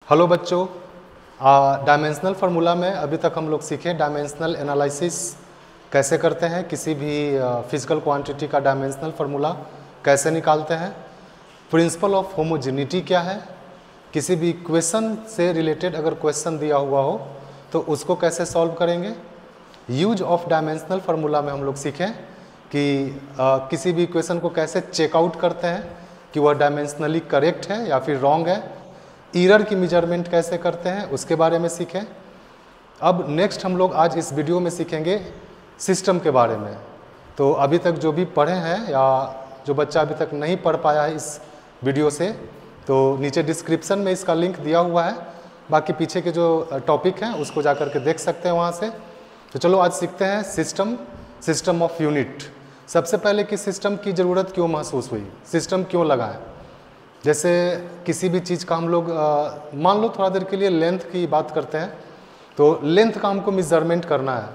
Hello बच्चों, dimensional formula में अभी तक हम लोग सीखे डायमेंशनल एनालिसिस कैसे करते हैं, किसी भी फिजिकल क्वांटिटी का डायमेंशनल फार्मूला कैसे निकालते हैं, प्रिंसिपल ऑफ होमोजेनिटी क्या है, किसी भी इक्वेशन से रिलेटेड अगर क्वेश्चन दिया हुआ हो तो उसको कैसे सॉल्व करेंगे। यूज ऑफ डायमेंशनल फार्मूला में हम लोग सीखें कि किसी भी इक्वेशन को कैसे चेकआउट करते हैं कि वह डायमेंशनली करेक्ट है या फिर रॉन्ग है। एरर की मेजरमेंट कैसे करते हैं उसके बारे में सीखें। अब नेक्स्ट हम लोग आज इस वीडियो में सीखेंगे सिस्टम के बारे में। तो अभी तक जो भी पढ़े हैं या जो बच्चा अभी तक नहीं पढ़ पाया है इस वीडियो से, तो नीचे डिस्क्रिप्शन में इसका लिंक दिया हुआ है। बाकी पीछे के जो टॉपिक हैं उसको जा कर के देख सकते हैं वहाँ से। तो चलो आज सीखते हैं सिस्टम ऑफ यूनिट। सबसे पहले कि सिस्टम की ज़रूरत क्यों महसूस हुई, सिस्टम क्यों लगाएं। जैसे किसी भी चीज़ का हम लोग मान लो थोड़ा देर के लिए लेंथ की बात करते हैं, तो लेंथ का हमको मेजरमेंट करना है।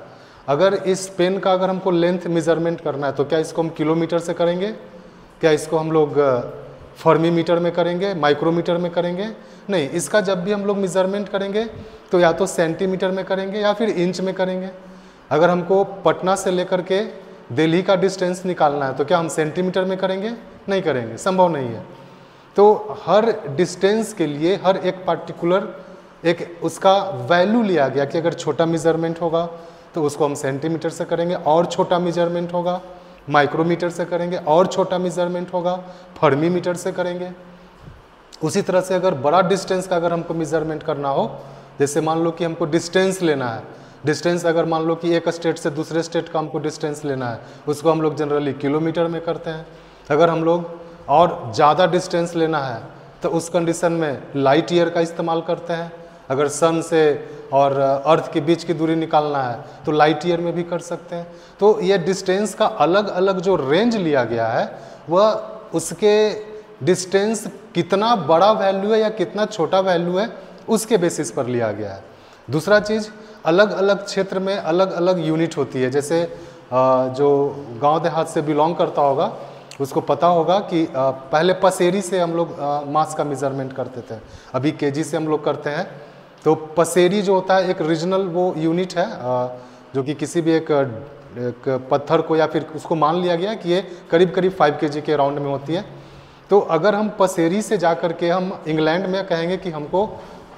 अगर इस पेन का अगर हमको लेंथ मेजरमेंट करना है तो क्या इसको हम किलोमीटर से करेंगे, क्या इसको हम लोग फर्मीमीटर में करेंगे, माइक्रोमीटर में करेंगे? नहीं, इसका जब भी हम लोग मेजरमेंट करेंगे तो या तो सेंटीमीटर में करेंगे या फिर इंच में करेंगे। अगर हमको पटना से लेकर के दिल्ली का डिस्टेंस निकालना है तो क्या हम सेंटीमीटर में करेंगे? नहीं करेंगे, संभव नहीं है। तो हर डिस्टेंस के लिए हर एक पार्टिकुलर एक उसका वैल्यू लिया गया कि अगर छोटा मेजरमेंट होगा तो उसको हम सेंटीमीटर से करेंगे, और छोटा मेजरमेंट होगा माइक्रोमीटर से करेंगे, और छोटा मेजरमेंट होगा फर्मीमीटर से करेंगे। उसी तरह से अगर बड़ा डिस्टेंस का अगर हमको मेजरमेंट करना हो, जैसे मान लो कि हमको डिस्टेंस लेना है, डिस्टेंस अगर मान लो कि एक स्टेट से दूसरे स्टेट का हमको डिस्टेंस लेना है, उसको हम लोग जनरली किलोमीटर में करते हैं। अगर हम लोग और ज़्यादा डिस्टेंस लेना है तो उस कंडीशन में लाइट ईयर का इस्तेमाल करते हैं। अगर सन से और अर्थ के बीच की दूरी निकालना है तो लाइट ईयर में भी कर सकते हैं। तो ये डिस्टेंस का अलग अलग जो रेंज लिया गया है वह उसके डिस्टेंस कितना बड़ा वैल्यू है या कितना छोटा वैल्यू है उसके बेसिस पर लिया गया है। दूसरा चीज़, अलग अलग क्षेत्र में अलग अलग यूनिट होती है। जैसे जो गांव देहात से बिलोंग करता होगा उसको पता होगा कि पहले पसेरी से हम लोग मास का मेजरमेंट करते थे, अभी केजी से हम लोग करते हैं। तो पसेरी जो होता है एक रीजनल वो यूनिट है जो कि किसी भी एक पत्थर को या फिर उसको मान लिया गया कि ये करीब करीब 5 kg के राउंड में होती है। तो अगर हम पसेरी से जा कर के हम इंग्लैंड में कहेंगे कि हमको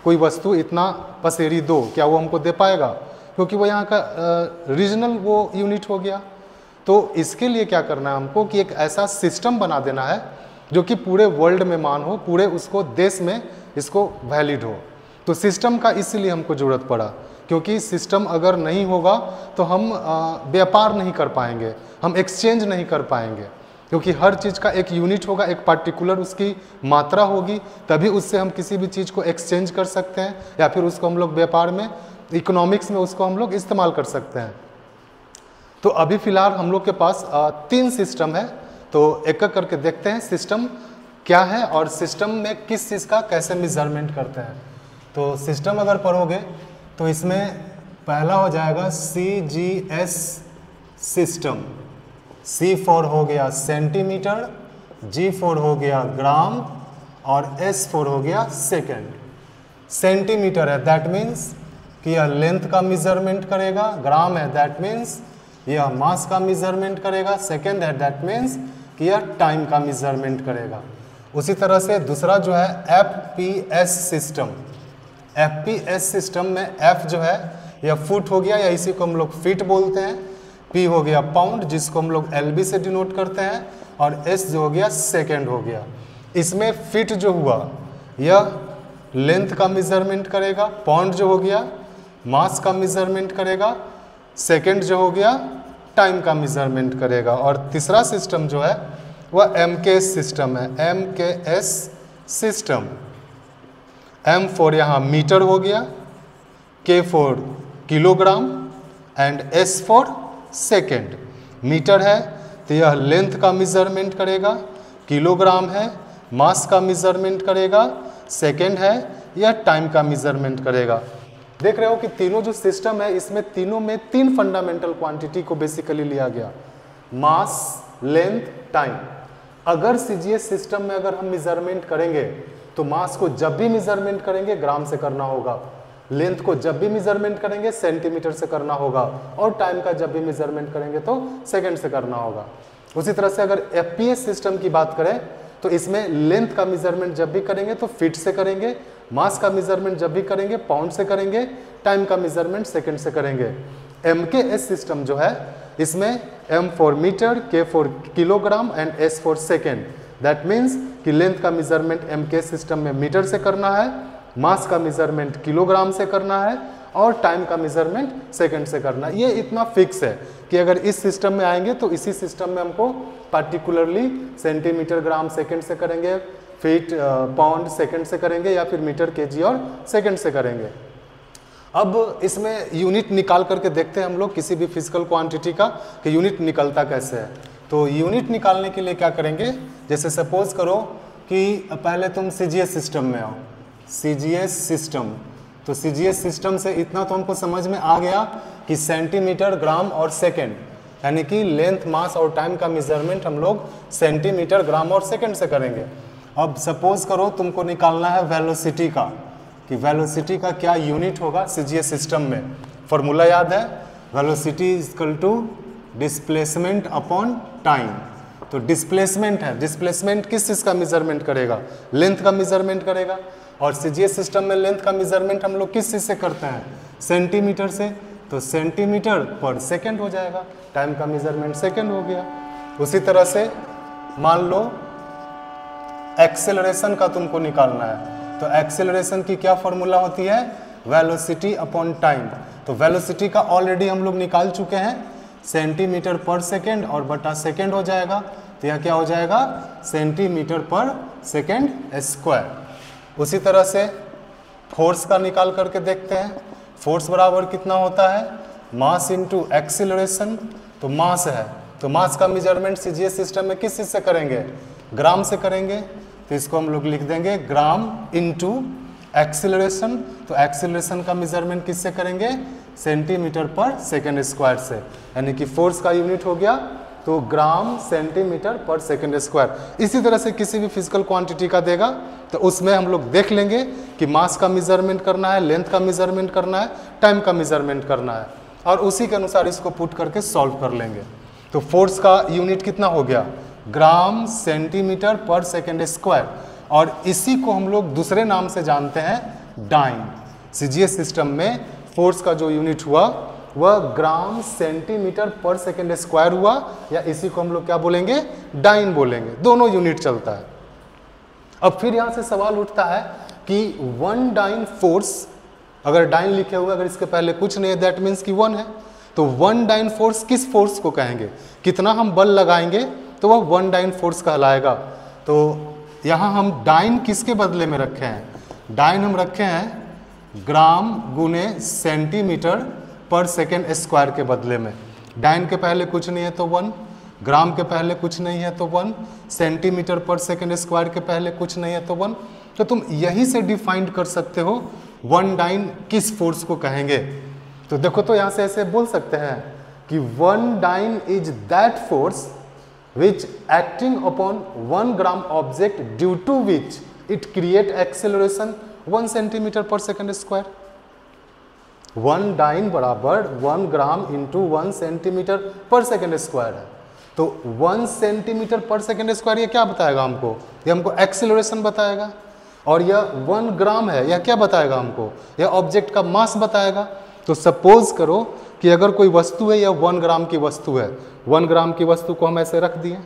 कोई वस्तु इतना पसेरी दो, क्या वो हमको दे पाएगा? क्योंकि वो यहाँ का रीजनल वो यूनिट हो गया। तो इसके लिए क्या करना है हमको कि एक ऐसा सिस्टम बना देना है जो कि पूरे वर्ल्ड में मान हो, पूरे उसको देश में इसको वैलिड हो। तो सिस्टम का इसीलिए हमको ज़रूरत पड़ा, क्योंकि सिस्टम अगर नहीं होगा तो हम व्यापार नहीं कर पाएंगे, हम एक्सचेंज नहीं कर पाएंगे। क्योंकि हर चीज़ का एक यूनिट होगा, एक पार्टिकुलर उसकी मात्रा होगी, तभी उससे हम किसी भी चीज़ को एक्सचेंज कर सकते हैं या फिर उसको हम लोग व्यापार में, इकोनॉमिक्स में उसको हम लोग इस्तेमाल कर सकते हैं। तो अभी फ़िलहाल हम लोग के पास 3 सिस्टम है, तो एक एक करके देखते हैं सिस्टम क्या है और सिस्टम में किस चीज़ का कैसे मेजरमेंट करते हैं। तो सिस्टम अगर पढ़ोगे तो इसमें पहला हो जाएगा CGS सिस्टम। C फॉर हो गया सेंटीमीटर, G फॉर हो गया ग्राम और S फॉर हो गया सेकेंड। सेंटीमीटर है दैट मीन्स कि यह लेंथ का मेजरमेंट करेगा, ग्राम है दैट मीन्स यह मास का मेजरमेंट करेगा, सेकेंड है दैट मीन्स कि यह टाइम का मेजरमेंट करेगा। उसी तरह से दूसरा जो है FPS सिस्टम। FPS सिस्टम में F जो है यह फुट हो गया या इसी को हम लोग फीट बोलते हैं, P हो गया पाउंड जिसको हम लोग LB से डिनोट करते हैं, और S जो हो गया सेकेंड हो गया। इसमें फीट जो हुआ यह लेंथ का मेजरमेंट करेगा, पाउंड जो हो गया मास का मेजरमेंट करेगा, सेकेंड जो हो गया टाइम का मेजरमेंट करेगा। और तीसरा सिस्टम जो है वह MKS सिस्टम है। MKS सिस्टम, M फॉर यहाँ मीटर हो गया, K for kilogram and S for second. Metre है तो यह लेंथ का मेजरमेंट करेगा, किलोग्राम है मास का मेजरमेंट करेगा, सेकेंड है यह टाइम का मेजरमेंट करेगा। देख रहे हो कि तीनों जो सिस्टम है इसमें तीनों में 3 फंडामेंटल क्वांटिटी को बेसिकली लिया गया, मास, लेंथ, टाइम। अगर CGS सिस्टम में अगर हम मेजरमेंट करेंगे तो मास को जब भी मेजरमेंट करेंगे ग्राम से करना होगा, लेंथ को जब भी मेजरमेंट करेंगे सेंटीमीटर से करना होगा, और टाइम का जब भी मेजरमेंट करेंगे तो सेकंड से करना होगा। उसी तरह से अगर एफपीएस सिस्टम की बात करें तो इसमें लेंथ का मेजरमेंट जब भी करेंगे तो फीट से करेंगे, मास का मेजरमेंट जब भी करेंगे पाउंड से करेंगे, टाइम का मेजरमेंट सेकंड से करेंगे। एमकेएस सिस्टम जो है इसमें एम फॉर मीटर, के for kilogram and S for second. That means कि लेंथ का मेजरमेंट एमकेएस सिस्टम में मीटर से करना है, मास का मेजरमेंट किलोग्राम से करना है, और टाइम का मेजरमेंट सेकंड से करना है। ये इतना फिक्स है कि अगर इस सिस्टम में आएंगे तो इसी सिस्टम में हमको पार्टिकुलरली सेंटीमीटर ग्राम सेकंड से करेंगे, फीट पाउंड सेकंड से करेंगे, या फिर मीटर केजी और सेकंड से करेंगे। अब इसमें यूनिट निकाल करके देखते हैं हम लोग किसी भी फिजिकल क्वांटिटी का कि यूनिट निकलता कैसे है। तो यूनिट निकालने के लिए क्या करेंगे, जैसे सपोज करो कि पहले तुम सीजीएस सिस्टम में आओ, सीजीएस सिस्टम, तो सीजीएस सिस्टम से इतना तो हमको समझ में आ गया कि सेंटीमीटर ग्राम और सेकंड, यानी कि लेंथ मास और टाइम का मेजरमेंट हम लोग सेंटीमीटर ग्राम और सेकंड से करेंगे। अब सपोज करो तुमको निकालना है वेलोसिटी का, कि वेलोसिटी का क्या यूनिट होगा सीजीएस सिस्टम में। फॉर्मूला याद है, velocity is equal to displacement upon time. तो डिस्प्लेसमेंट है, डिस्प्लेसमेंट किस चीज़ का मेजरमेंट करेगा, लेंथ का मेजरमेंट करेगा, और सीजीएस सिस्टम में लेंथ का मेजरमेंट हम लोग किस चीज़ से करते हैं, सेंटीमीटर से, तो सेंटीमीटर पर सेकंड हो जाएगा, टाइम का मेजरमेंट सेकंड हो गया। उसी तरह से मान लो एक्सेलरेशन का तुमको निकालना है, तो एक्सेलरेशन की क्या फॉर्मूला होती है, वेलोसिटी अपॉन टाइम। तो वेलोसिटी का ऑलरेडी हम लोग निकाल चुके हैं, सेंटीमीटर पर सेकंड और बटा सेकंड हो जाएगा, तो यह क्या हो जाएगा, सेंटीमीटर पर सेकंड स्क्वायर। उसी तरह से फोर्स का निकाल करके देखते हैं, फोर्स बराबर कितना होता है, मास इंटू एक्सीलरेशन। तो मास है, तो मास का मेजरमेंट सीजीएस सिस्टम में किस चीज़ से करेंगे, ग्राम से करेंगे, तो इसको हम लोग लिख देंगे ग्राम इंटू एक्सीलरेशन। तो एक्सीलरेशन का मेजरमेंट किससे करेंगे, सेंटीमीटर पर सेकेंड स्क्वायर से, यानी कि फोर्स का यूनिट हो गया तो ग्राम सेंटीमीटर पर सेकेंड स्क्वायर। इसी तरह से किसी भी फिजिकल क्वांटिटी का देगा तो उसमें हम लोग देख लेंगे कि मास का मेजरमेंट करना है, लेंथ का मेजरमेंट करना है, टाइम का मेजरमेंट करना है, और उसी के अनुसार इसको पुट करके सॉल्व कर लेंगे। तो फोर्स का यूनिट कितना हो गया, ग्राम सेंटीमीटर पर सेकेंड स्क्वायर, और इसी को हम लोग दूसरे नाम से जानते हैं डाइन। सीजीएस सिस्टम में फोर्स का जो यूनिट हुआ वह ग्राम सेंटीमीटर पर सेकेंड स्क्वायर हुआ, या इसी को हम लोग क्या बोलेंगे, डाइन बोलेंगे। दोनों यूनिट चलता है। अब फिर यहाँ से सवाल उठता है कि वन डाइन फोर्स, अगर डाइन लिखे हुए अगर इसके पहले कुछ नहीं है दैट मीन्स कि वन है, तो वन डाइन फोर्स किस फोर्स को कहेंगे, कितना हम बल लगाएंगे तो वह वन डाइन फोर्स कहलाएगा। तो यहाँ हम डाइन किसके बदले में रखे हैं, डाइन हम रखे हैं ग्राम गुने सेंटीमीटर पर सेकेंड स्क्वायर के बदले में। डाइन के पहले कुछ नहीं है तो वन, ग्राम के पहले कुछ नहीं है तो वन, सेंटीमीटर पर सेकेंड स्क्वायर के पहले कुछ नहीं है तो वन। तो तुम यहीं से डिफाइन कर सकते हो वन डाइन किस फोर्स को कहेंगे। तो देखो, तो यहाँ से ऐसे बोल सकते हैं कि one dyne is that force which acting upon 1 gram object due to which it create acceleration 1 centimeter per second square। 1 dine बराबर 1 ग्राम इंटू 1 सेंटीमीटर पर सेकेंड स्क्वायर है। तो 1 सेंटीमीटर पर सेकेंड स्क्वायर ये क्या बताएगा हमको, ये हमको एक्सेलरेशन बताएगा, और यह 1 ग्राम है, यह क्या बताएगा हमको, यह ऑब्जेक्ट का मास बताएगा। तो सपोज करो कि अगर कोई वस्तु है, यह 1 ग्राम की वस्तु है, 1 ग्राम की वस्तु को हम ऐसे रख दिए,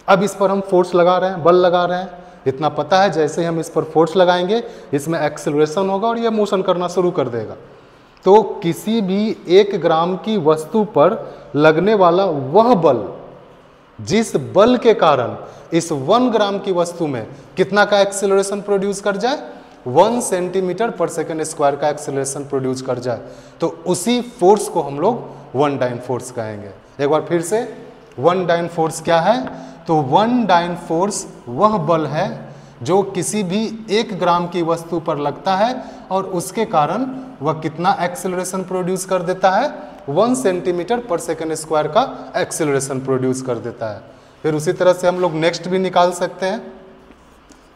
अब इस पर हम फोर्स लगा रहे हैं, बल लगा रहे हैं, इतना पता है जैसे ही हम इस पर फोर्स लगाएंगे इसमें एक्सेलरेशन होगा और यह मोशन करना शुरू कर देगा। तो किसी भी 1 ग्राम की वस्तु पर लगने वाला वह बल, जिस बल के कारण इस 1 ग्राम की वस्तु में कितना का एक्सेलरेशन प्रोड्यूस कर जाए, 1 सेंटीमीटर पर सेकेंड स्क्वायर का एक्सेलरेशन प्रोड्यूस कर जाए, तो उसी फोर्स को हम लोग वन डाइन फोर्स कहेंगे। एक बार फिर से, वन डाइन फोर्स क्या है, तो वन डाइन फोर्स वह बल है जो किसी भी 1 ग्राम की वस्तु पर लगता है और उसके कारण वह कितना एक्सेलरेशन प्रोड्यूस कर देता है, 1 सेंटीमीटर पर सेकेंड स्क्वायर का एक्सेलरेशन प्रोड्यूस कर देता है। फिर उसी तरह से हम लोग नेक्स्ट भी निकाल सकते हैं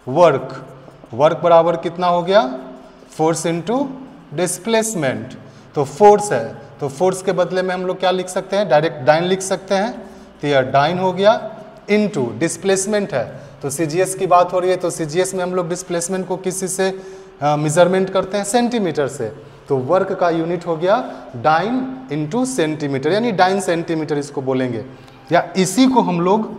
वर्क। वर्क बराबर कितना हो गया, फोर्स इनटू डिस्प्लेसमेंट। तो फोर्स है तो फोर्स के बदले में हम लोग क्या लिख सकते हैं, डायरेक्ट डाइन लिख सकते हैं, तो यह डाइन हो गया, इनटू डिस्प्लेसमेंट है तो सीजीएस की बात हो रही है, तो सीजीएस में हम लोग डिस्प्लेसमेंट को किसी से मेजरमेंट करते हैं, सेंटीमीटर से, तो वर्क का यूनिट हो गया डाइन इनटू सेंटीमीटर, यानी डाइन सेंटीमीटर इसको बोलेंगे, या इसी को हम लोग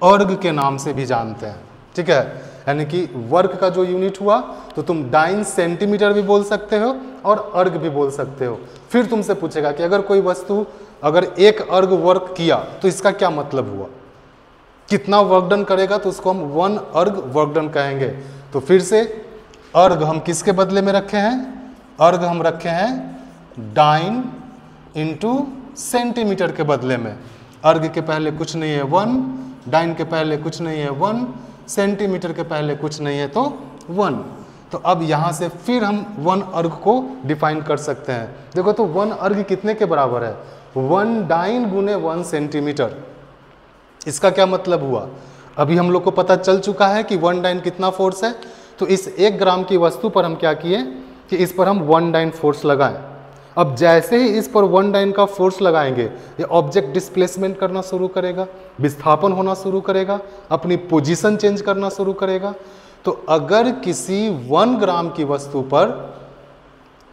अर्ग के नाम से भी जानते हैं, ठीक है। यानी कि वर्क का जो यूनिट हुआ तो तुम डाइन सेंटीमीटर भी बोल सकते हो और अर्ग भी बोल सकते हो। फिर तुमसे पूछेगा कि अगर कोई वस्तु अगर 1 अर्ग वर्क किया तो इसका क्या मतलब हुआ, कितना वर्क डन करेगा, तो उसको हम 1 अर्ग वर्क डन कहेंगे। तो फिर से अर्ग हम किसके बदले में रखे हैं, अर्ग हम रखे हैं डाइन इंटू सेंटीमीटर के बदले में। अर्ग के पहले कुछ नहीं है 1, डाइन के पहले कुछ नहीं है 1, सेंटीमीटर के पहले कुछ नहीं है तो 1। तो अब यहाँ से फिर हम 1 अर्ग को डिफाइन कर सकते हैं। देखो तो 1 अर्ग कितने के बराबर है, 1 डाइन गुने 1 सेंटीमीटर। इसका क्या मतलब हुआ, अभी हम लोग को पता चल चुका है कि 1 डाइन कितना फोर्स है। तो इस 1 ग्राम की वस्तु पर हम क्या किए कि इस पर हम 1 डाइन फोर्स लगाएं। अब जैसे ही इस पर 1 डाइन का फोर्स लगाएंगे ये ऑब्जेक्ट डिस्प्लेसमेंट करना शुरू करेगा, विस्थापन होना शुरू करेगा, अपनी पोजीशन चेंज करना शुरू करेगा। तो अगर किसी 1 ग्राम की वस्तु पर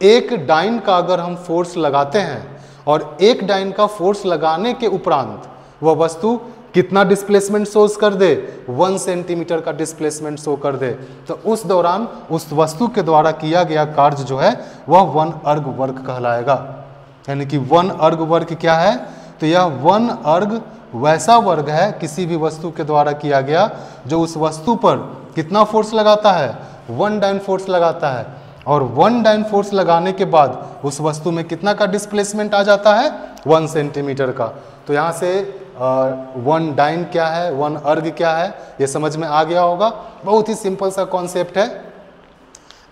1 डाइन का अगर हम फोर्स लगाते हैं और 1 डाइन का फोर्स लगाने के उपरांत वह वस्तु कितना डिस्प्लेसमेंट शोज कर दे, 1 सेंटीमीटर का डिस्प्लेसमेंट शो कर दे, तो उस दौरान उस वस्तु के द्वारा किया गया कार्य जो है वह 1 अर्ग वर्क कहलाएगा। यानी कि 1 अर्ग वर्क क्या है, तो यह 1 अर्ग वैसा वर्ग है किसी भी वस्तु के द्वारा किया गया जो उस वस्तु पर कितना फोर्स लगाता है, 1 डाइन फोर्स लगाता है, और 1 डाइन फोर्स लगाने के बाद उस वस्तु में कितना का डिस्प्लेसमेंट आ जाता है, 1 सेंटीमीटर का। तो यहाँ से 1 डाइन क्या है, 1 अर्ग क्या है, ये समझ में आ गया होगा। बहुत ही सिंपल सा कॉन्सेप्ट है।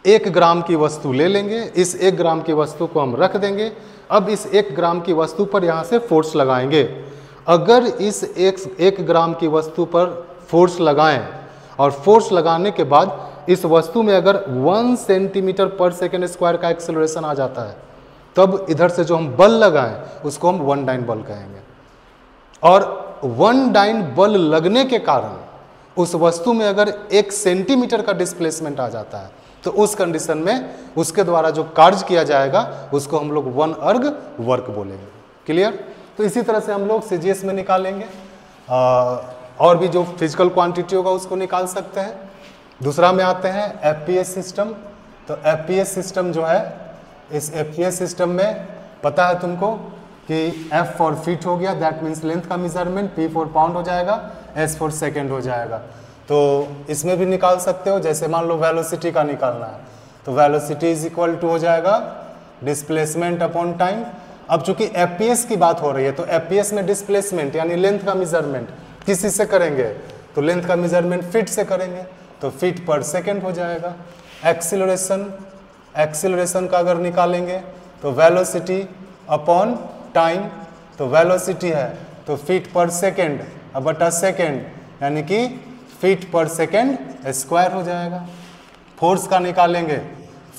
1 ग्राम की वस्तु ले लेंगे, इस 1 ग्राम की वस्तु को हम रख देंगे। अब इस 1 ग्राम की वस्तु पर यहाँ से फोर्स लगाएंगे। अगर इस 1 ग्राम की वस्तु पर फोर्स लगाएं और फोर्स लगाने के बाद इस वस्तु में अगर 1 सेंटीमीटर पर सेकेंड स्क्वायर का एक्सेलरेशन आ जाता है, तब इधर से जो हम बल लगाएं उसको हम 1 डाइन बल कहेंगे। और 1 डाइन बल लगने के कारण उस वस्तु में अगर 1 सेंटीमीटर का डिस्प्लेसमेंट आ जाता है तो उस कंडीशन में उसके द्वारा जो कार्य किया जाएगा उसको हम लोग 1 अर्ग वर्क बोलेंगे। क्लियर। तो इसी तरह से हम लोग सीजीएस में निकालेंगे, और भी जो फिजिकल क्वांटिटी होगा उसको निकाल सकते हैं। दूसरा में आते हैं एफपीएस सिस्टम। तो एफपीएस सिस्टम जो है, इस एफपीएस सिस्टम में पता है तुमको कि F फॉर फीट हो गया, दैट मीन्स लेंथ का मेजरमेंट, P फॉर पाउंड हो जाएगा, S फॉर सेकेंड हो जाएगा। तो इसमें भी निकाल सकते हो, जैसे मान लो वेलोसिटी का निकालना है तो वेलोसिटी इज इक्वल टू हो जाएगा डिस्प्लेसमेंट अपॉन टाइम। अब चूंकि एफपीएस की बात हो रही है तो एफपीएस में डिस्प्लेसमेंट यानी लेंथ का मेजरमेंट किस चीज से करेंगे, तो लेंथ का मेजरमेंट फीट से करेंगे, तो फीट पर सेकेंड हो जाएगा। एक्सीलरेशन का अगर निकालेंगे तो वेलोसिटी अपॉन टाइम, तो वेलोसिटी है तो फीट पर सेकेंड बटा सेकेंड यानी कि फीट पर सेकेंड स्क्वायर हो जाएगा। फोर्स का निकालेंगे,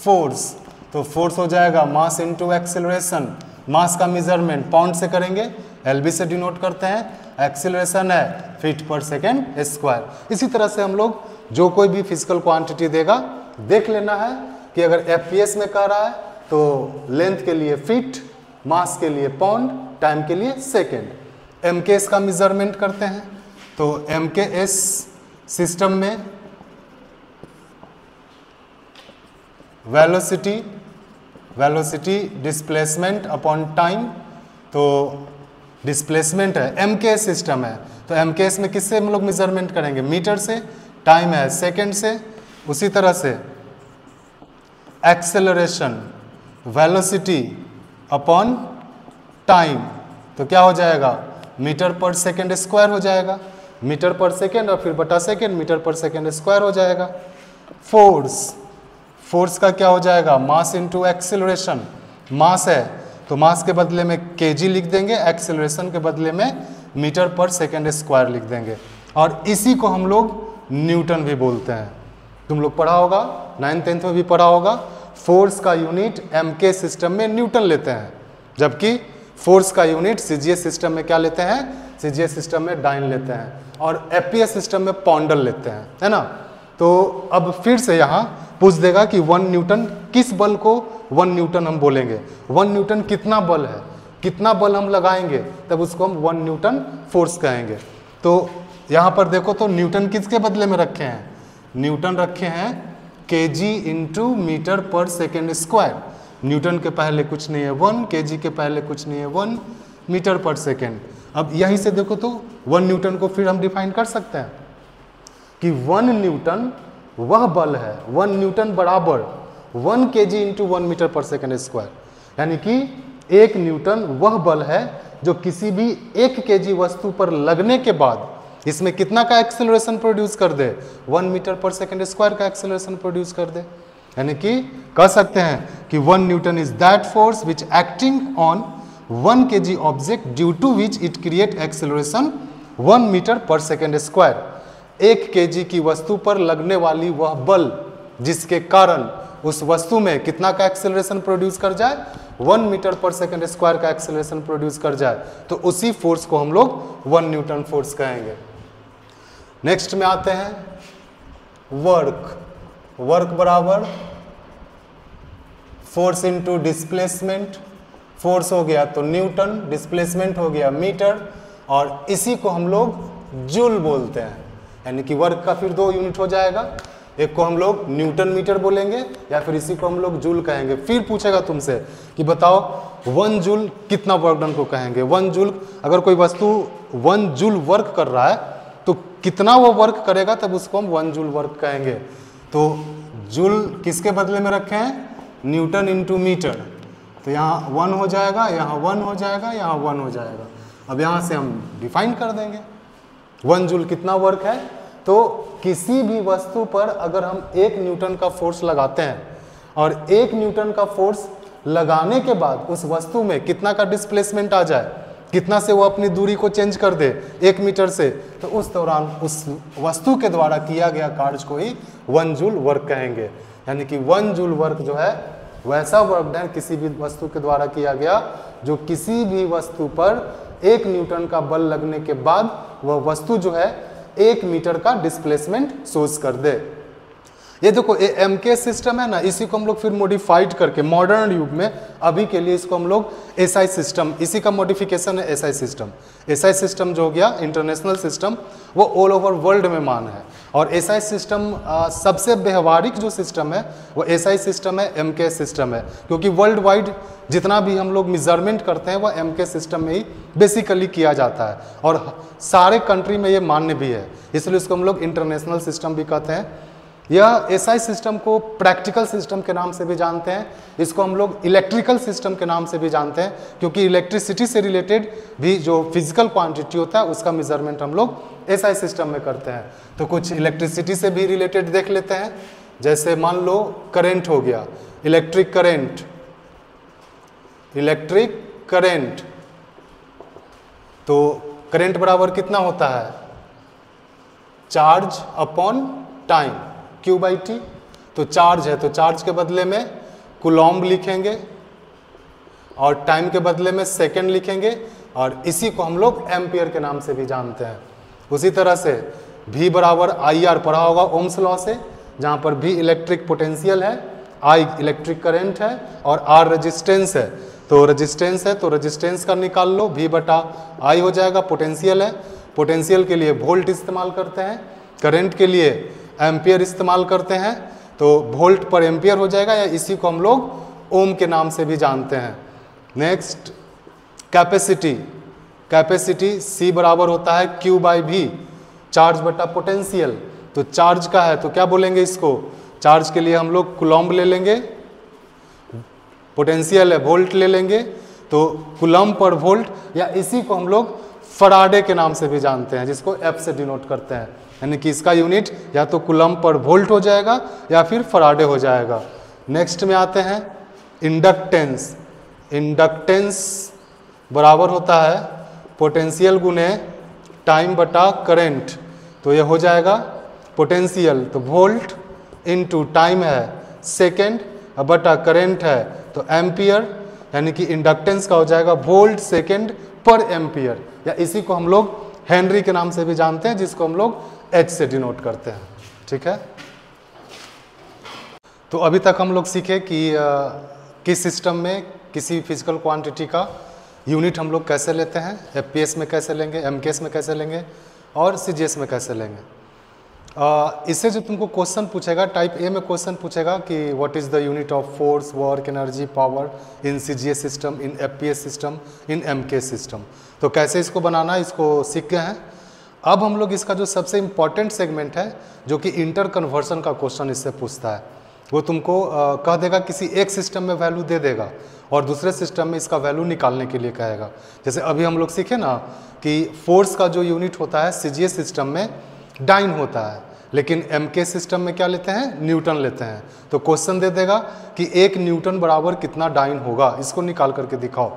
फोर्स तो फोर्स हो जाएगा मास इनटू एक्सीलरेशन। मास का मेजरमेंट पाउंड से करेंगे, एलबी से डिनोट करते हैं, एक्सीलरेशन है फीट पर सेकेंड स्क्वायर। इसी तरह से हम लोग जो कोई भी फिजिकल क्वांटिटी देगा देख लेना है कि अगर एफपीएस में कह रहा है तो लेंथ के लिए फीट, मास के लिए पाउंड, टाइम के लिए सेकेंड। एमकेएस का मेजरमेंट करते हैं तो एमकेएस सिस्टम में वेलोसिटी डिस्प्लेसमेंट अपॉन टाइम, तो डिस्प्लेसमेंट है, एमकेएस सिस्टम है तो एमकेएस में किससे हम लोग मेजरमेंट करेंगे, मीटर से, टाइम है सेकेंड से। उसी तरह से एक्सेलरेशन वेलोसिटी अपॉन टाइम तो क्या हो जाएगा, मीटर पर सेकेंड स्क्वायर हो जाएगा, मीटर पर सेकेंड और फिर बटा second, metre per second square हो जाएगा। फोर्स का क्या हो जाएगा, मास इनटू एक्सेलरेशन। मास है तो मास के बदले में केजी लिख देंगे, एक्सेलरेशन के बदले में मीटर पर सेकेंड स्क्वायर लिख देंगे, और इसी को हम लोग न्यूटन भी बोलते हैं। तुम लोग पढ़ा होगा, 9th 10th में भी पढ़ा होगा, फोर्स का यूनिट एमके सिस्टम में न्यूटन लेते हैं, जबकि फोर्स का यूनिट सीजीएस सिस्टम में क्या लेते हैं, सीजीएस सिस्टम में डाइन लेते हैं, और एफपीएस सिस्टम में पॉन्डल लेते हैं, है ना। तो अब फिर से यहाँ पूछ देगा कि 1 न्यूटन, किस बल को 1 न्यूटन हम बोलेंगे, 1 न्यूटन कितना बल है, कितना बल हम लगाएंगे, तब उसको हम 1 न्यूटन फोर्स कहेंगे। तो यहाँ पर देखो तो न्यूटन किसके बदले में रखे हैं, न्यूटन रखे हैं KG into metre per second square. Newton के पहले कुछ नहीं है 1, केजी के पहले कुछ नहीं है 1, मीटर पर सेकेंड। अब यहीं से देखो तो 1 न्यूटन को फिर हम डिफाइन कर सकते हैं कि 1 न्यूटन वह बल है, 1 न्यूटन बराबर 1 KG into 1 metre per second square, यानी कि 1 न्यूटन वह बल है जो किसी भी 1 केजी वस्तु पर लगने के बाद इसमें कितना का एक्सेलरेशन प्रोड्यूस कर दे, 1 मीटर पर सेकेंड स्क्वायर का एक्सेलरेशन प्रोड्यूस कर दे। यानी कि कह सकते हैं कि 1 newton is that force which acting on 1 kg object due to which it create acceleration 1 metre per second square. 1 kg की वस्तु पर लगने वाली वह बल जिसके कारण उस वस्तु में कितना का एक्सेलरेशन प्रोड्यूस कर जाए, 1 मीटर पर सेकेंड स्क्वायर का एक्सेलरेशन प्रोड्यूस कर जाए, तो उसी फोर्स को हम लोग 1 न्यूटन फोर्स कहेंगे। नेक्स्ट में आते हैं वर्क। वर्क बराबर फोर्स इनटू डिस्प्लेसमेंट। फोर्स हो गया तो न्यूटन, डिस्प्लेसमेंट हो गया मीटर, और इसी को हम लोग जूल बोलते हैं। यानी कि वर्क का फिर 2 यूनिट हो जाएगा, एक को हम लोग न्यूटन मीटर बोलेंगे या फिर इसी को हम लोग जूल कहेंगे। फिर पूछेगा तुमसे कि बताओ 1 जूल कितना वर्क डन को कहेंगे। 1 जूल, अगर कोई वस्तु 1 जूल वर्क कर रहा है तो कितना वो वर्क करेगा, तब उसको हम 1 जूल वर्क कहेंगे। तो जूल किसके बदले में रखे हैं, न्यूटन इंटू मीटर। तो यहाँ 1 हो जाएगा, यहाँ 1 हो जाएगा, यहाँ 1 हो जाएगा। अब यहाँ से हम डिफाइन कर देंगे 1 जूल कितना वर्क है। तो किसी भी वस्तु पर अगर हम 1 न्यूटन का फोर्स लगाते हैं और 1 न्यूटन का फोर्स लगाने के बाद उस वस्तु में कितना का डिस्प्लेसमेंट आ जाए, कितना से वो अपनी दूरी को चेंज कर दे 1 मीटर से, तो उस दौरान उस वस्तु के द्वारा किया गया कार्य को ही 1 जूल वर्क कहेंगे। यानी कि 1 जूल वर्क जो है वैसा वर्क डन किसी भी वस्तु के द्वारा किया गया जो किसी भी वस्तु पर 1 न्यूटन का बल लगने के बाद वह वस्तु जो है 1 मीटर का डिस्प्लेसमेंट सोर्स कर दे। ये देखो ये एमके सिस्टम है ना, इसी को हम लोग फिर मॉडिफाइड करके मॉडर्न युग में अभी के लिए इसको हम लोग एसआई सिस्टम, इसी का मॉडिफिकेशन है एसआई सिस्टम। एसआई सिस्टम जो हो गया इंटरनेशनल सिस्टम, वो ऑल ओवर वर्ल्ड में मान है। और एसआई सिस्टम सबसे व्यवहारिक जो सिस्टम है वो एसआई सिस्टम है, एमके सिस्टम है, क्योंकि वर्ल्ड वाइड जितना भी हम लोग मेजरमेंट करते हैं वह एमके सिस्टम में ही बेसिकली किया जाता है और सारे कंट्री में ये मान्य भी है, इसलिए इसको हम लोग इंटरनेशनल सिस्टम भी कहते हैं। यह एसआई सिस्टम को प्रैक्टिकल सिस्टम के नाम से भी जानते हैं, इसको हम लोग इलेक्ट्रिकल सिस्टम के नाम से भी जानते हैं, क्योंकि इलेक्ट्रिसिटी से रिलेटेड भी जो फिजिकल क्वांटिटी होता है उसका मेजरमेंट हम लोग एसआई सिस्टम में करते हैं। तो कुछ इलेक्ट्रिसिटी से भी रिलेटेड देख लेते हैं, जैसे मान लो करंट हो गया, इलेक्ट्रिक करंट, इलेक्ट्रिक करंट, तो करंट बराबर कितना होता है, charge upon time, Q by T. तो चार्ज है तो चार्ज के बदले में कूलॉम्ब लिखेंगे और टाइम के बदले में सेकंड लिखेंगे, और इसी को हम लोग एम्पियर के नाम से भी जानते हैं। उसी तरह से V बराबर IR पढ़ा होगा ओम्स लॉ से, जहाँ पर V इलेक्ट्रिक पोटेंशियल है, I इलेक्ट्रिक करंट है और R रेजिस्टेंस है। तो रेजिस्टेंस है तो रेजिस्टेंस का निकाल लो, V बटा I हो जाएगा, पोटेंशियल है, पोटेंशियल के लिए वोल्ट इस्तेमाल करते हैं, करंट के लिए एम्पियर इस्तेमाल करते हैं, तो वोल्ट पर एम्पियर हो जाएगा, या इसी को हम लोग ओम के नाम से भी जानते हैं। नेक्स्ट कैपेसिटी, कैपेसिटी C बराबर होता है Q बाई V, चार्ज बटा पोटेंशियल। तो चार्ज का है तो क्या बोलेंगे इसको, चार्ज के लिए हम लोग कूलॉम्ब ले लेंगे, पोटेंशियल है वोल्ट ले लेंगे, तो कूलॉम्ब पर वोल्ट, या इसी को हम लोग फराडे के नाम से भी जानते हैं, जिसको F से डिनोट करते हैं। यानी कि इसका यूनिट या तो कूलॉम्ब पर वोल्ट हो जाएगा या फिर फराडे हो जाएगा। नेक्स्ट में आते हैं इंडक्टेंस। इंडक्टेंस बराबर होता है पोटेंशियल गुने टाइम बटा करंट, तो ये हो जाएगा पोटेंशियल तो वोल्ट इनटू टाइम है सेकेंड बटा करंट है तो एम्पियर, यानी कि इंडक्टेंस का हो जाएगा वोल्ट सेकेंड पर एम्पियर, या इसी को हम लोग हेनरी के नाम से भी जानते हैं, जिसको हम लोग H से डिनोट करते हैं। ठीक है, तो अभी तक हम लोग सीखे कि किस सिस्टम में किसी फिजिकल क्वांटिटी का यूनिट हम लोग कैसे लेते हैं, FPS में कैसे लेंगे, MKS में कैसे लेंगे और CGS में कैसे लेंगे। इससे जो तुमको क्वेश्चन पूछेगा टाइप ए में क्वेश्चन पूछेगा कि what is the unit of force work energy power in CGS system, in FPS system, in MKS system, तो कैसे इसको बनाना इसको सीख गए हैं। अब हम लोग इसका जो सबसे इम्पॉर्टेंट सेगमेंट है जो कि इंटर कन्वर्सन का क्वेश्चन इससे पूछता है, वो तुमको कह देगा किसी एक सिस्टम में वैल्यू दे देगा और दूसरे सिस्टम में इसका वैल्यू निकालने के लिए कहेगा। जैसे अभी हम लोग सीखे ना कि फोर्स का जो यूनिट होता है CGS सिस्टम में डाइन होता है, लेकिन MKS सिस्टम में क्या लेते हैं, न्यूटन लेते हैं। तो क्वेश्चन दे देगा कि 1 न्यूटन बराबर कितना डाइन होगा, इसको निकाल करके दिखाओ।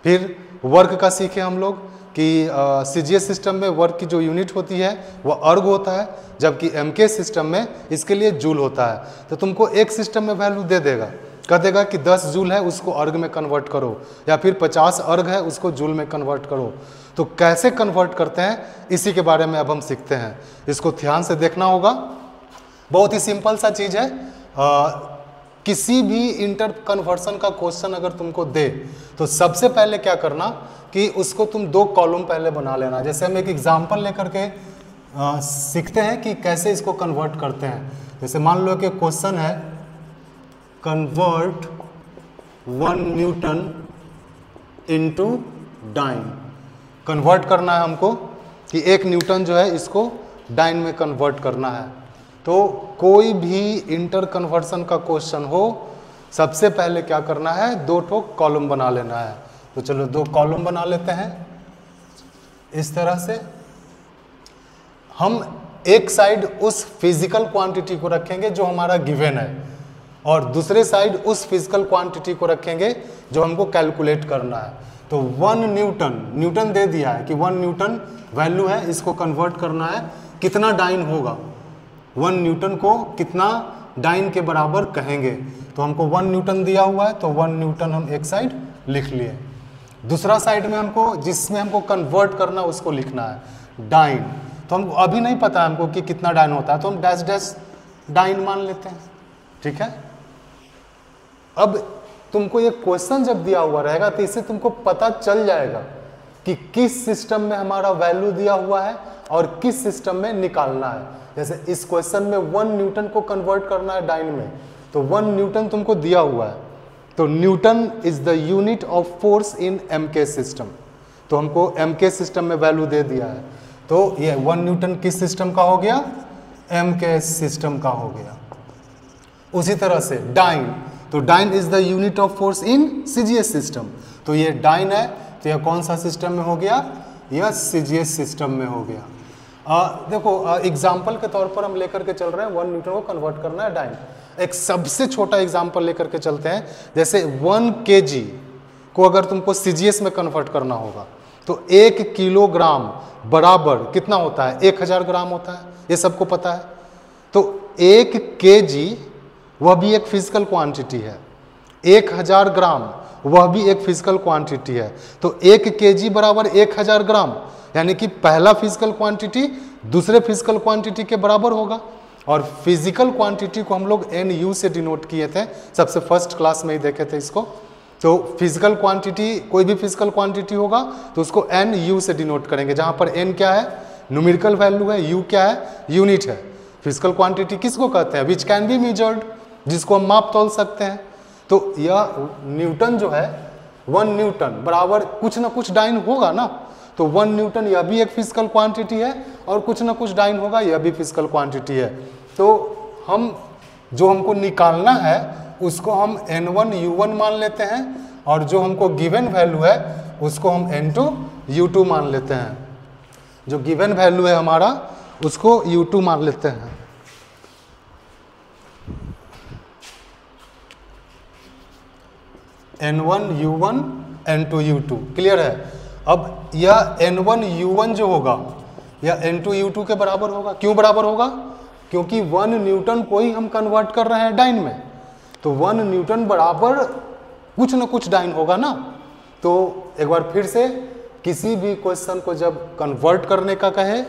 फिर वर्क का सीखे हम लोग कि CGS सिस्टम में वर्क की जो यूनिट होती है वह अर्ग होता है, जबकि MKS सिस्टम में इसके लिए जूल होता है। तो तुमको एक सिस्टम में वैल्यू दे देगा, कह देगा कि 10 जूल है उसको अर्ग में कन्वर्ट करो, या फिर 50 अर्ग है उसको जूल में कन्वर्ट करो। तो कैसे कन्वर्ट करते हैं इसी के बारे में अब हम सीखते हैं, इसको ध्यान से देखना होगा। बहुत ही सिंपल सा चीज़ है। किसी भी इंटर कन्वर्सन का क्वेश्चन अगर तुमको दे तो सबसे पहले क्या करना कि उसको तुम 2 कॉलम पहले बना लेना। जैसे हम एक एग्जांपल लेकर के सीखते हैं कि कैसे इसको कन्वर्ट करते हैं। जैसे मान लो कि क्वेश्चन है convert 1 newton into dyne. Convert करना है हमको कि 1 न्यूटन जो है इसको डाइन में कन्वर्ट करना है। तो कोई भी इंटर कन्वर्सन का क्वेश्चन हो सबसे पहले क्या करना है, 2 कॉलम बना लेना है। तो चलो 2 कॉलम बना लेते हैं। इस तरह से हम एक साइड उस फिजिकल क्वांटिटी को रखेंगे जो हमारा गिवन है और दूसरे साइड उस फिजिकल क्वांटिटी को रखेंगे जो हमको कैलकुलेट करना है। तो 1 न्यूटन दे दिया है कि 1 न्यूटन वैल्यू है, इसको कन्वर्ट करना है, कितना डाइन होगा, 1 न्यूटन को कितना डाइन के बराबर कहेंगे। तो हमको 1 न्यूटन दिया हुआ है तो 1 न्यूटन हम एक साइड लिख लिए। दूसरा साइड में हमको जिसमें हमको कन्वर्ट करना उसको लिखना है डाइन। तो हमको अभी नहीं पता हमको कि कितना डाइन होता है, तो हम डैश डैश डाइन मान लेते हैं। ठीक है, अब तुमको ये क्वेश्चन जब दिया हुआ रहेगा तो इससे तुमको पता चल जाएगा कि किस सिस्टम में हमारा वैल्यू दिया हुआ है और किस सिस्टम में निकालना है। जैसे इस क्वेश्चन में 1 न्यूटन को कन्वर्ट करना है डाइन में, तो 1 न्यूटन तुमको दिया हुआ है। तो Newton is the unit of force in MKS system. तो हमको MKS सिस्टम में वैल्यू दे दिया है, तो ये 1 न्यूटन किस सिस्टम का हो गया, MKS सिस्टम का हो गया। उसी तरह से डाइन, तो dyne is the unit of force in CGS system. तो ये डाइन है तो यह कौन सा सिस्टम में हो गया, यह CGS सिस्टम में हो गया। देखो एग्जाम्पल के तौर पर हम लेकर के चल रहे हैं 1 न्यूटन को कन्वर्ट करना है डाइन। एक सबसे छोटा एग्जाम्पल लेकर के चलते हैं। जैसे 1 kg को अगर तुमको CGS में कन्वर्ट करना होगा तो 1 किलोग्राम बराबर कितना होता है, 1000 ग्राम होता है, ये सबको पता है। तो 1 kg वह भी एक फिजिकल क्वांटिटी है, 1000 ग्राम वह भी एक फिजिकल क्वांटिटी है। तो 1 kg बराबर 1000 ग्राम, यानी कि पहला फिजिकल क्वांटिटी दूसरे फिजिकल क्वांटिटी के बराबर होगा। और फिजिकल क्वांटिटी को हम लोग NU से डिनोट किए थे, सबसे फर्स्ट क्लास में ही देखे थे इसको। तो फिजिकल क्वांटिटी, कोई भी फिजिकल क्वांटिटी होगा तो उसको NU से डिनोट करेंगे, जहां पर N क्या है, न्यूमेरिकल वैल्यू है, U क्या है, यूनिट है। फिजिकल क्वांटिटी किसको कहते हैं, विच कैन बी मेजर्ड, जिसको हम माप तोल सकते हैं। तो यह न्यूटन जो है 1 न्यूटन बराबर कुछ ना कुछ डाइन होगा ना। तो 1 न्यूटन यह भी एक फिजिकल क्वांटिटी है और कुछ ना कुछ डाइन होगा, यह भी फिजिकल क्वांटिटी है। तो हम जो हमको निकालना है उसको हम N1 U1 मान लेते हैं और जो हमको गिवन वैल्यू है उसको हम N2 U2 मान लेते हैं। जो गिवन वैल्यू है हमारा उसको U2 मान लेते हैं। N1 U1 N2 U2 clear है। अब यह N1 U1 जो होगा यह N2 U2 के बराबर होगा। क्यों बराबर होगा, क्योंकि 1 न्यूटन को ही हम कन्वर्ट कर रहे हैं डाइन में, तो 1 न्यूटन बराबर कुछ न कुछ डाइन होगा ना। तो एक बार फिर से, किसी भी क्वेश्चन को जब कन्वर्ट करने का कहे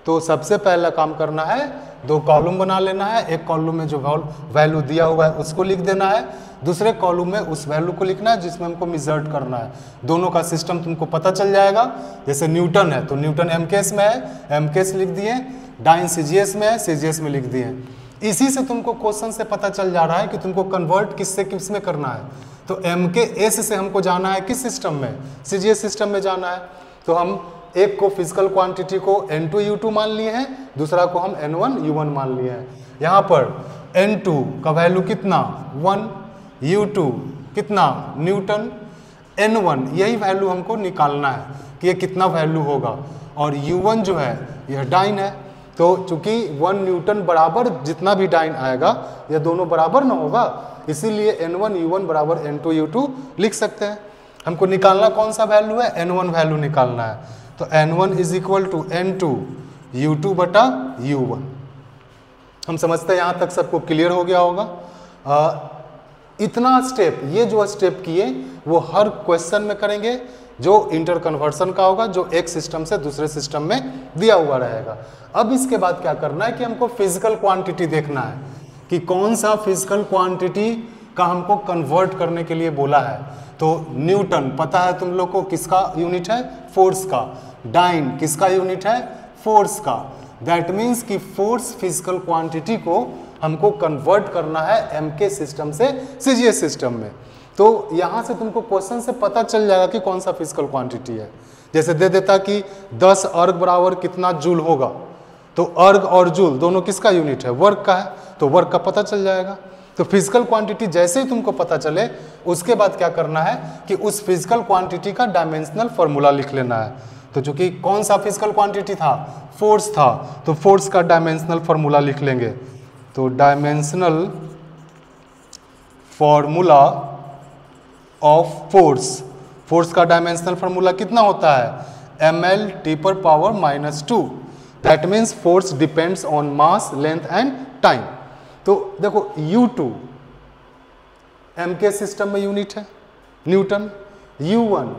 तो सबसे पहला काम करना है, 2 कॉलम बना लेना है। एक कॉलम में जो वैल्यू दिया हुआ है उसको लिख देना है, दूसरे कॉलम में उस वैल्यू को लिखना है जिसमें हमको मेजर्ड करना है। दोनों का सिस्टम तुमको पता चल जाएगा। जैसे न्यूटन है तो न्यूटन एमकेएस में है, एमकेएस लिख दिए, डाइन सीजीएस में है, सीजीएस में लिख दिए। इसी से तुमको क्वेश्चन से पता चल जा रहा है कि तुमको कन्वर्ट किससे किस में करना है। तो एमकेएस से हमको जाना है किस सिस्टम में, सीजीएस सिस्टम में जाना है। तो हम एक को फिजिकल क्वांटिटी को N2 U2 मान लिए हैं, दूसरा को हम N1 U1 मान लिए हैं। यहाँ पर N2 का वैल्यू कितना 1, U2 कितना न्यूटन, N1 यही वैल्यू हमको निकालना है कि ये कितना वैल्यू होगा, और U1 जो है यह डाइन है। तो चूंकि 1 न्यूटन बराबर जितना भी डाइन आएगा यह दोनों बराबर ना होगा, इसीलिए N1 U1 बराबर N2 U2 लिख सकते हैं। हमको निकालना कौन सा वैल्यू है, N1 वैल्यू निकालना है। तो N1 is equal to N2 U2 बटा U1। हम समझते हैं यहाँ तक सबको क्लियर हो गया होगा। इतना स्टेप, ये जो स्टेप किए वो हर क्वेश्चन में करेंगे जो इंटर कन्वर्सन का होगा, जो एक सिस्टम से दूसरे सिस्टम में दिया हुआ रहेगा। अब इसके बाद क्या करना है कि हमको फिजिकल क्वांटिटी देखना है कि कौन सा फिजिकल क्वांटिटी का हमको कन्वर्ट करने के लिए बोला है। तो न्यूटन पता है तुम लोग को किसका यूनिट है, फोर्स का। डाइन किसका यूनिट है, फोर्स का। दैट मीन्स कि फोर्स फिजिकल क्वांटिटी को हमको कन्वर्ट करना है एमके सिस्टम से सीजीएस सिस्टम में। तो यहाँ से तुमको क्वेश्चन से पता चल जाएगा कि कौन सा फिजिकल क्वांटिटी है। जैसे दे देता कि 10 अर्ग बराबर कितना जूल होगा, तो अर्ग और जूल दोनों किसका यूनिट है, वर्क का है, तो वर्क का पता चल जाएगा। तो फिजिकल क्वांटिटी जैसे ही तुमको पता चले उसके बाद क्या करना है कि उस फिजिकल क्वांटिटी का डायमेंशनल फॉर्मूला लिख लेना है। तो चूंकि कौन सा फिजिकल क्वांटिटी था, फोर्स था, तो फोर्स का डायमेंशनल फॉर्मूला लिख लेंगे। तो dimensional formula of force, force का डायमेंशनल फॉर्मूला कितना होता है, ml t पर power -2। That means force depends on mass, length and time. तो देखो U2 एमके सिस्टम में यूनिट है न्यूटन, U1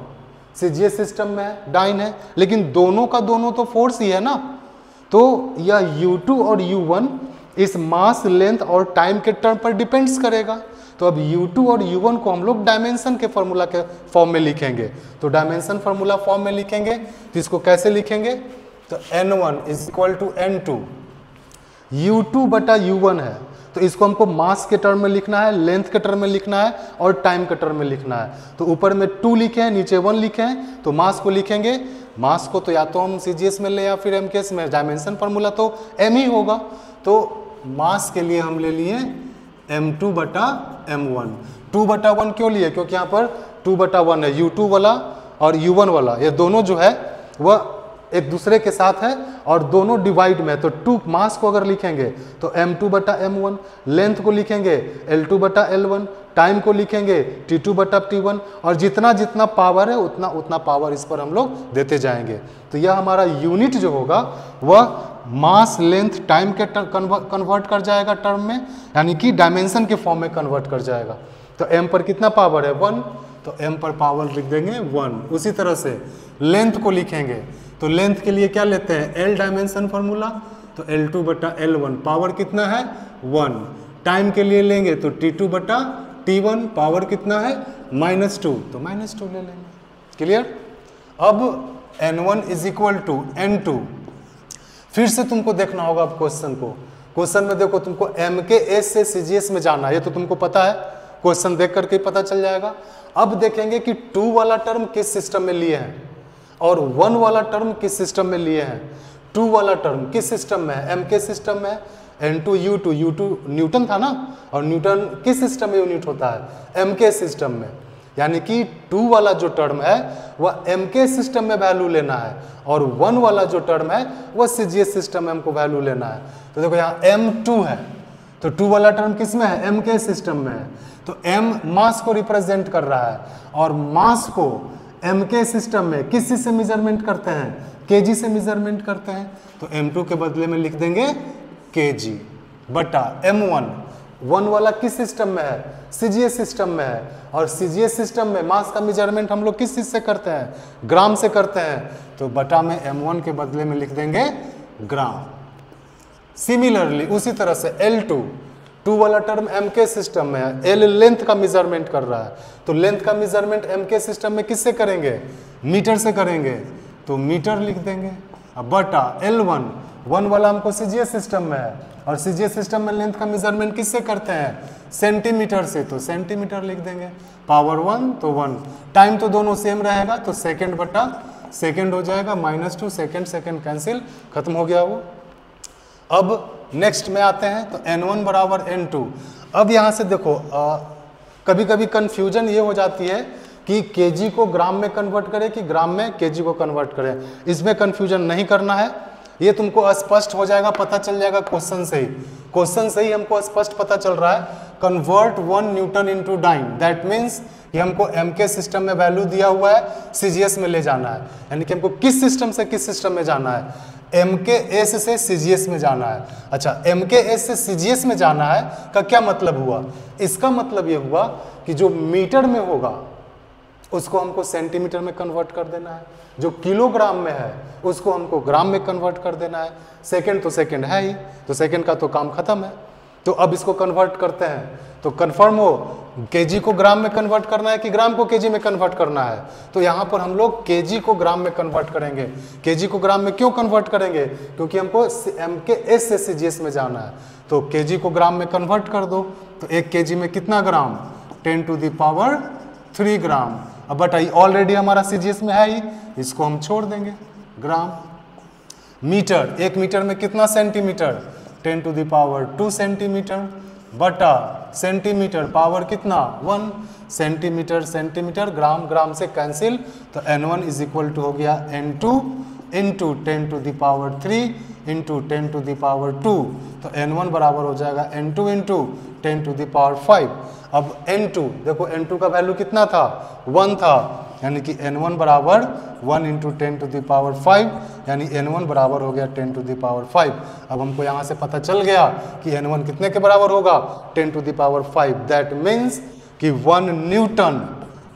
सीजीएस सिस्टम में है, डाइन है, लेकिन दोनों का दोनों तो फोर्स ही है ना। तो यह U2 और U1 इस मास, लेंथ और टाइम के टर्म पर डिपेंड्स करेगा। तो अब U2 और U1 को हम लोग डायमेंशन के फॉर्मूला के फॉर्म में लिखेंगे। तो डायमेंशन फॉर्मूला फॉर्म में लिखेंगे तो इसको कैसे लिखेंगे, तो N1 is equal to N2, U2 बटा U1 है, तो इसको हमको मास के टर्म में लिखना है, लेंथ के टर्म में लिखना है और टाइम के टर्म में लिखना है। तो ऊपर में 2 लिखे हैं, नीचे 1 लिखे हैं, तो मास को लिखेंगे, मास को तो या तो हम सीजीएस में ले या फिर एमकेएस में, डायमेंशन फॉर्मूला तो m ही होगा। तो मास के लिए हम ले लिए m2 बटा m1। 2 बटा 1 क्यों लिए, क्योंकि यहाँ पर 2 बटा 1 है, U2 वाला और U1 वाला, ये दोनों जो है वह एक दूसरे के साथ है और दोनों डिवाइड में। तो 2 मास को अगर लिखेंगे तो m2 बटा m1, लेंथ को लिखेंगे l2 बटा l1, टाइम को लिखेंगे t2 बटा t1, और जितना जितना पावर है उतना उतना पावर इस पर हम लोग देते जाएंगे। तो यह हमारा यूनिट जो होगा वह मास, लेंथ, टाइम के कन्वर्ट कर जाएगा टर्म में, यानी कि डायमेंशन के फॉर्म में कन्वर्ट कर जाएगा। तो m पर कितना पावर है 1, तो m पर पावर लिख देंगे 1। उसी तरह से लेंथ को लिखेंगे तो लेंथ के लिए क्या लेते हैं, L डायमेंशन फॉर्मूला, तो L2 बटा L1, पावर कितना है 1। टाइम के लिए लेंगे तो T2 बटा T1, पावर कितना है -2, तो -2 ले लेंगे। क्लियर। अब N1 is equal to N2। फिर से तुमको देखना होगा अब क्वेश्चन को। क्वेश्चन में देखो तुमको MKS से CGS में जाना है, ये तो तुमको पता है, क्वेश्चन देख करके पता चल जाएगा। अब देखेंगे कि 2 वाला टर्म किस सिस्टम में लिए हैं और 1 वाला टर्म किस सिस्टम में लिए हैं। 2 वाला टर्म किस सिस्टम में है, MK सिस्टम में। N2 U2, U2 न्यूटन था ना, और न्यूटन किस सिस्टम में यूनिट होता है, MK सिस्टम में। यानी कि 2 वाला जो टर्म है वह MK सिस्टम में वैल्यू लेना है और 1 वाला जो टर्म है वह CGS सिस्टम में हमको वैल्यू लेना है। तो देखो यहाँ M2 है, तो 2 वाला टर्म किस में है, MK सिस्टम में है। तो M मास को रिप्रेजेंट कर रहा है और मास को MK सिस्टम में किस चीज से मेजरमेंट करते हैं, kg से मेजरमेंट करते हैं। तो M2 के बदले में लिख देंगे kg। बटा m1। 1 वाला किस सिस्टम में है? सीजीएस सिस्टम में है, और सीजीएस सिस्टम में मास का मेजरमेंट हम लोग किस चीज से करते हैं? ग्राम से करते हैं, तो बटा में m1 के बदले में लिख देंगे ग्राम। सिमिलरली उसी तरह से L2, 2 वाला टर्म mk सिस्टम में है, L लेंथ का मेजरमेंट कर रहा है, तो लेंथ का मेजरमेंट mk सिस्टम में किससे करेंगे? मीटर से करेंगे, तो मीटर लिख देंगे। अब बटा L1, 1 वाला हमको सीजीएस सिस्टम में है, और सीजीएस सिस्टम में लेंथ का मेजरमेंट किससे करते हैं? सेंटीमीटर से, तो सेंटीमीटर लिख देंगे। पावर 1 तो 1, टाइम तो दोनों सेम रहेगा, तो सेकेंड बटा सेकेंड हो जाएगा, -2 सेकेंड, सेकेंड कैंसिल, खत्म हो गया वो। अब नेक्स्ट में आते हैं, तो n1 बराबर n2। अब यहाँ से देखो कभी कभी कंफ्यूजन ये हो जाती है कि केजी को ग्राम में कन्वर्ट करें कि ग्राम में केजी को कन्वर्ट करें। इसमें कंफ्यूजन नहीं करना है, ये तुमको स्पष्ट हो जाएगा, पता चल जाएगा क्वेश्चन से ही। क्वेश्चन से ही हमको स्पष्ट पता चल रहा है, convert 1 newton into dyne, that means कि हमको एमके सिस्टम में वैल्यू दिया हुआ है, सीजीएस में ले जाना है, यानी कि हमको किस सिस्टम से किस सिस्टम में जाना है? MKS से सीजीएस में जाना है। अच्छा, MKS से सीजीएस में जाना है का क्या मतलब हुआ? इसका मतलब ये हुआ कि जो मीटर में होगा उसको हमको सेंटीमीटर में कन्वर्ट कर देना है, जो किलोग्राम में है उसको हमको ग्राम में कन्वर्ट कर देना है। सेकंड तो सेकंड है ही, तो सेकंड का तो काम खत्म है। तो अब इसको कन्वर्ट करते हैं, तो कन्फर्म हो केजी को ग्राम में कन्वर्ट करना है कि ग्राम को केजी में कन्वर्ट करना है। तो यहाँ पर हम लोग केजी को ग्राम में कन्वर्ट करेंगे। केजी को ग्राम में क्यों कन्वर्ट करेंगे? क्योंकि हमको MKS से सीजीएस में जाना है, तो केजी को ग्राम में कन्वर्ट कर दो, तो 1 केजी में कितना ग्राम? 10⁻³ ग्राम। अब बताइए, ऑलरेडी हमारा सीजीएस में है ही, इसको हम छोड़ देंगे। ग्राम मीटर, 1 मीटर में कितना सेंटीमीटर? 10⁻² सेंटीमीटर, बटा सेंटीमीटर पावर कितना? 1 सेंटीमीटर, सेंटीमीटर, ग्राम, ग्राम से कैंसिल, तो n1 इज इक्वल टू हो गया n2 इंटू 10⁻³ इंटू 10⁻², तो n1 बराबर हो जाएगा n2 इंटू 10⁵। अब n2 देखो, n2 का वैल्यू कितना था? 1 था, यानी कि n1 बराबर 1 इंटू 10⁵, यानी n1 बराबर हो गया 10⁵। अब हमको यहाँ से पता चल गया कि n1 कितने के बराबर होगा? 10⁵। दैट मीन्स कि 1 न्यूटन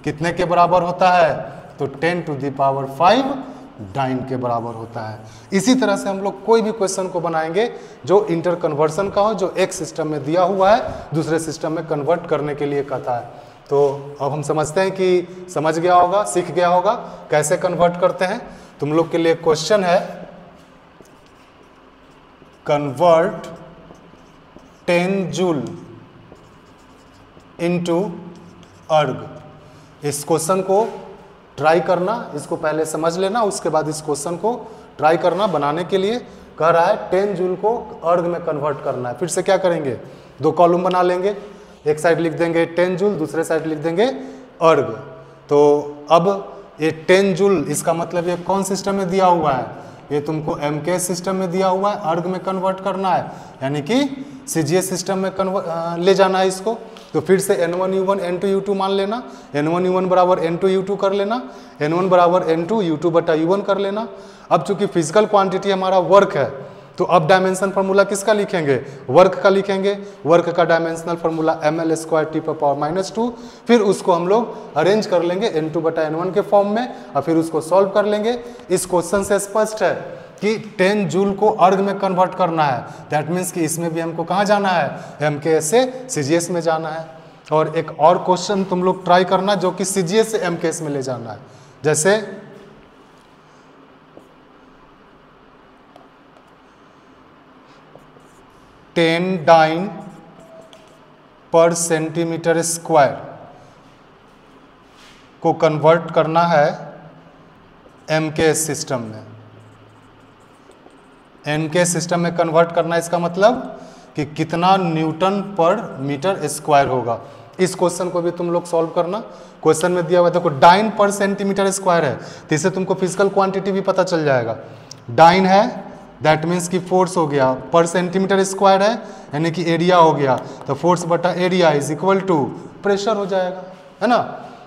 कितने के बराबर होता है? तो 10⁵ डाइन के बराबर होता है। इसी तरह से हम लोग कोई भी क्वेश्चन को बनाएंगे जो इंटर कन्वर्सन का हो, जो एक सिस्टम में दिया हुआ है दूसरे सिस्टम में कन्वर्ट करने के लिए कहता है। तो अब हम समझते हैं कि समझ गया होगा, सीख गया होगा कैसे कन्वर्ट करते हैं। तुम लोग के लिए क्वेश्चन है, कन्वर्ट 10 जूल इनटू अर्ग। इस क्वेश्चन को ट्राई करना, इसको पहले समझ लेना, उसके बाद इस क्वेश्चन को ट्राई करना बनाने के लिए कह रहा है 10 जूल को अर्ग में कन्वर्ट करना है। फिर से क्या करेंगे? 2 कॉलम बना लेंगे, एक साइड लिख देंगे 10 जूल, दूसरे साइड लिख देंगे अर्ग। तो अब ये 10 जूल, इसका मतलब ये कौन सिस्टम में दिया हुआ है? ये तुमको MKS सिस्टम में दिया हुआ है, अर्ग में कन्वर्ट करना है, यानी कि सीजीएस सिस्टम में ले जाना है इसको। तो फिर से n1u1 n2u2 मान लेना, n1u1 बराबर n2u2 कर लेना, n1 बराबर n2u2 बटा u1 कर लेना। अब चूंकि फिजिकल क्वांटिटी हमारा वर्क है, तो अब डायमेंशन फार्मूला किसका लिखेंगे? वर्क का लिखेंगे। वर्क का डायमेंशनल फार्मूला ml²t⁻², फिर उसको हम लोग अरेंज कर लेंगे n2 बटा n1 के फॉर्म में, और फिर उसको सॉल्व कर लेंगे। इस क्वेश्चन से स्पष्ट है कि 10 जूल को अर्ग में कन्वर्ट करना है, दैट मीन्स कि इसमें भी हमको कहाँ जाना है? MKS से सीजीएस में जाना है। और एक और क्वेश्चन तुम लोग ट्राई करना जो कि सीजीएस से MKS में ले जाना है, जैसे टेन डाइन पर सेंटीमीटर स्क्वायर को कन्वर्ट करना है MKS सिस्टम में। MKS सिस्टम में कन्वर्ट करना, इसका मतलब कि कितना न्यूटन पर मीटर स्क्वायर होगा। इस क्वेश्चन को भी तुम लोग सॉल्व करना। क्वेश्चन में दिया हुआ है, देखो डाइन पर सेंटीमीटर स्क्वायर है, तो इससे तुमको फिजिकल क्वांटिटी भी पता चल जाएगा। डाइन है, दैट मीन्स कि फोर्स हो गया, पर सेंटीमीटर स्क्वायर है यानी कि एरिया हो गया, तो फोर्स बटा area is equal to pressure हो जाएगा, है ना।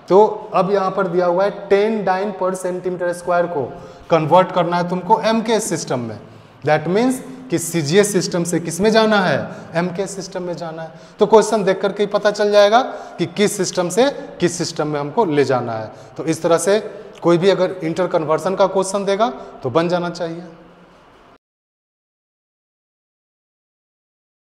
तो अब यहाँ पर दिया हुआ है 10 डाइन पर सेंटीमीटर स्क्वायर को कन्वर्ट करना है तुमको MKS सिस्टम में। दैट मीन्स कि सीजीएस सिस्टम से किस में जाना है, एमके सिस्टम में जाना है। तो क्वेश्चन देख करके ही पता चल जाएगा कि किस सिस्टम से किस सिस्टम में हमको ले जाना है। तो इस तरह से कोई भी अगर इंटर कन्वर्सन का क्वेश्चन देगा तो बन जाना चाहिए।